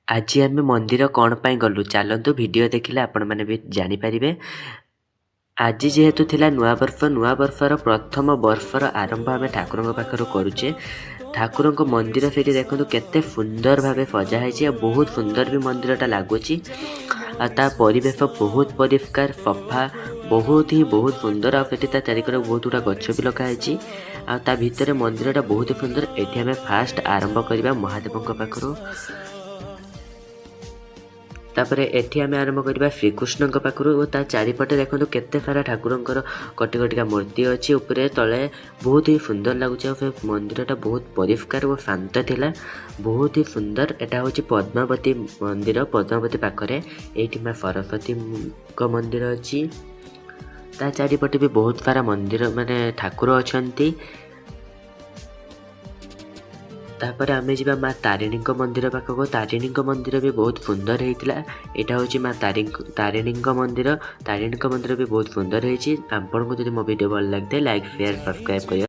आज आम मंदिर कौन पाई गलु चलतु वीडियो देखिले आपण मैंने भी जानीपारे। आज जेहेतु थिला नुआ बर्फर प्रथम बर्फर आरंभ आम ठाकुर पाखर करुचे। ठाकुर मंदिर से देखो केते सुंदर भाव सजाई, बहुत सुंदर भी मंदिरटा लगुच। ता परिवेश बहुत परिष्कार सफा, बहुत सुंदर। आठी चारिकर बहुत गुड़ा गछ भी लगाई। आ भितर मंदिरटा बहुत सुंदर। ये आम फास्ट आरंभ करवा महादेव पाखर। तापर एठी आम आरंभ करवा श्रीकृष्ण पाखर। चारिपटे देखो केते सारा ठाकुरंकर कटी कटिका मूर्ति अच्छी। उपरे तले बहुत ही सुंदर लगुच। मंदिरटा बहुत परिष्कार और शांत थिला, बहुत ही सुंदर। एटा होची पद्मावती मंदिर। पद्मावती पाखरे एठी माँ सरस्वती को मंदिर अच्छी। ता चारिपटे भी बहुत सारा मंदिर माने ठाकुर अछंती। तापर आमे जिबा माँ तारिणी मंदिर पाखक। तारिणी मंदिर भी बहुत सुंदर होता। यहाँ हूँ माँ तारिणी मंदिर। तारिणी मंदिर भी बहुत सुंदर होती। आपको जब मो वीडियो भल लगे लाइक शेयर सब्सक्राइब करिए।